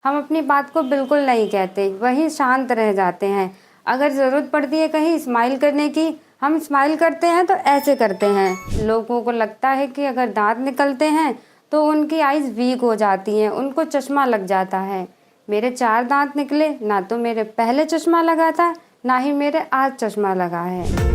हम अपनी बात को बिल्कुल नहीं कहते, वहीं शांत रह जाते हैं। अगर ज़रूरत पड़ती है कहीं स्माइल करने की, हम स्माइल करते हैं तो ऐसे करते हैं। लोगों को लगता है कि अगर दांत निकलते हैं तो उनकी आइज़ वीक हो जाती हैं, उनको चश्मा लग जाता है। मेरे 4 दांत निकले, ना तो मेरे पहले चश्मा लगा था, ना ही मेरे आज चश्मा लगा है।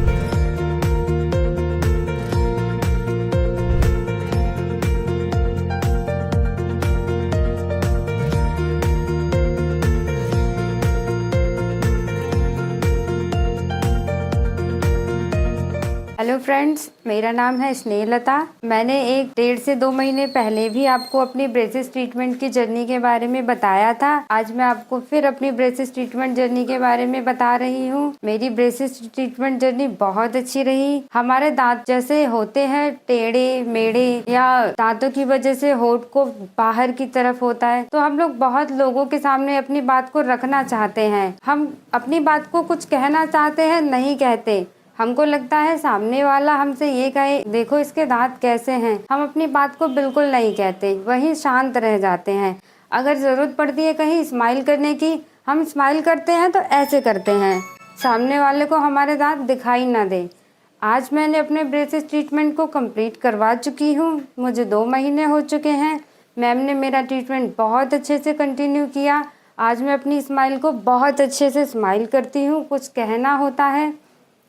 हेलो फ्रेंड्स, मेरा नाम है स्नेहलता। मैंने 1 से 2 महीने पहले भी आपको अपनी ब्रेसेस ट्रीटमेंट की जर्नी के बारे में बताया था। आज मैं आपको फिर अपनी ब्रेसेस ट्रीटमेंट जर्नी के बारे में बता रही हूँ। मेरी ब्रेसेस ट्रीटमेंट जर्नी बहुत अच्छी रही। हमारे दांत जैसे होते हैं टेढ़े मेढ़े, या दांतों की वजह से होंठ को बाहर की तरफ होता है, तो हम लोग बहुत लोगों के सामने अपनी बात को रखना चाहते हैं। हम अपनी बात को कुछ कहना चाहते हैं, नहीं कहते। हमको लगता है सामने वाला हमसे ये कहे, देखो इसके दांत कैसे हैं। हम अपनी बात को बिल्कुल नहीं कहते, वहीं शांत रह जाते हैं। अगर ज़रूरत पड़ती है कहीं स्माइल करने की, हम स्माइल करते हैं तो ऐसे करते हैं, सामने वाले को हमारे दांत दिखाई ना दे। आज मैंने अपने ब्रेसेस ट्रीटमेंट को कंप्लीट करवा चुकी हूँ। मुझे 2 महीने हो चुके हैं। मैम ने मेरा ट्रीटमेंट बहुत अच्छे से कंटिन्यू किया। आज मैं अपनी स्माइल को बहुत अच्छे से स्माइल करती हूँ। कुछ कहना होता है,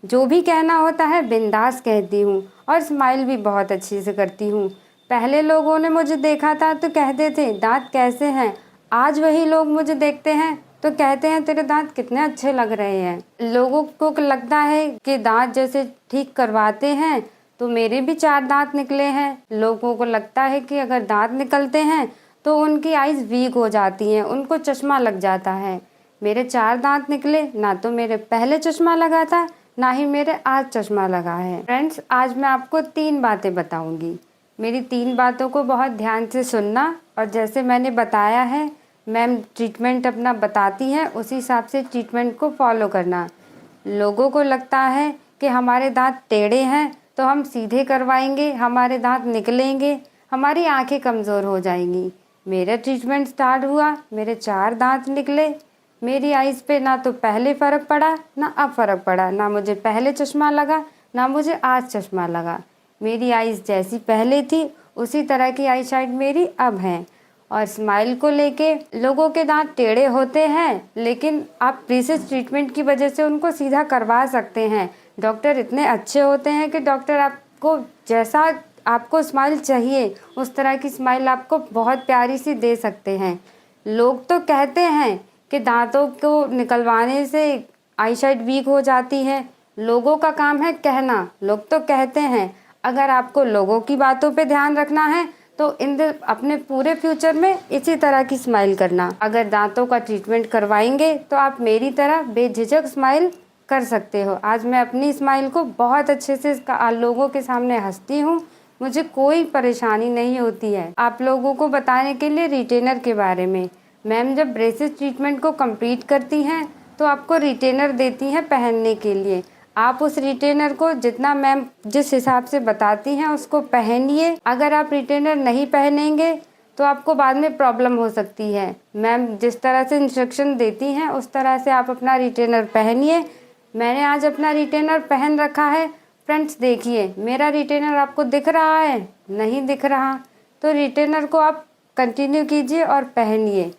जो भी कहना होता है बिंदास कहती हूँ, और स्माइल भी बहुत अच्छे से करती हूँ। पहले लोगों ने मुझे देखा था तो कहते थे दांत कैसे हैं। आज वही लोग मुझे देखते हैं तो कहते हैं तेरे दांत कितने अच्छे लग रहे हैं। लोगों को लगता है कि दांत जैसे ठीक करवाते हैं तो मेरे भी 4 दांत निकले हैं। लोगों को लगता है कि अगर दांत निकलते हैं तो उनकी आइज़ वीक हो जाती हैं, उनको चश्मा लग जाता है। मेरे 4 दांत निकले, ना तो मेरे पहले चश्मा लगा था, ना ही मेरे आज चश्मा लगा है। फ्रेंड्स, आज मैं आपको 3 बातें बताऊंगी। मेरी 3 बातों को बहुत ध्यान से सुनना, और जैसे मैंने बताया है मैम ट्रीटमेंट अपना बताती हैं, उसी हिसाब से ट्रीटमेंट को फॉलो करना। लोगों को लगता है कि हमारे दांत टेढ़े हैं तो हम सीधे करवाएंगे, हमारे दांत निकलेंगे, हमारी आंखें कमज़ोर हो जाएंगी। मेरा ट्रीटमेंट स्टार्ट हुआ, मेरे 4 दांत निकले। मेरी आइज़ पे ना तो पहले फ़र्क पड़ा ना अब फ़र्क पड़ा, ना मुझे पहले चश्मा लगा ना मुझे आज चश्मा लगा। मेरी आइज़ जैसी पहले थी उसी तरह की आई साइड मेरी अब है। और स्माइल को लेके, लोगों के दांत टेढ़े होते हैं लेकिन आप ब्रेसेस ट्रीटमेंट की वजह से उनको सीधा करवा सकते हैं। डॉक्टर इतने अच्छे होते हैं कि डॉक्टर आपको जैसा आपको स्माइल चाहिए उस तरह की स्माइल आपको बहुत प्यारी सी दे सकते हैं। लोग तो कहते हैं कि दांतों को निकलवाने से आईसाइट वीक हो जाती है। लोगों का काम है कहना, लोग तो कहते हैं। अगर आपको लोगों की बातों पे ध्यान रखना है तो अपने पूरे फ्यूचर में इसी तरह की स्माइल करना। अगर दांतों का ट्रीटमेंट करवाएंगे तो आप मेरी तरह बेझिझक स्माइल कर सकते हो। आज मैं अपनी स्माइल को बहुत अच्छे से लोगों के सामने हंसती हूँ, मुझे कोई परेशानी नहीं होती है। आप लोगों को बताने के लिए रिटेनर के बारे में, मैम जब ब्रेसेस ट्रीटमेंट को कंप्लीट करती हैं तो आपको रिटेनर देती हैं पहनने के लिए। आप उस रिटेनर को जितना मैम जिस हिसाब से बताती हैं उसको पहनिए। अगर आप रिटेनर नहीं पहनेंगे तो आपको बाद में प्रॉब्लम हो सकती है। मैम जिस तरह से इंस्ट्रक्शन देती हैं उस तरह से आप अपना रिटेनर पहनिए। मैंने आज अपना रिटेनर पहन रखा है। फ्रेंड्स देखिए, मेरा रिटेनर आपको दिख रहा है? नहीं दिख रहा, तो रिटेनर को आप कंटिन्यू कीजिए और पहनिए।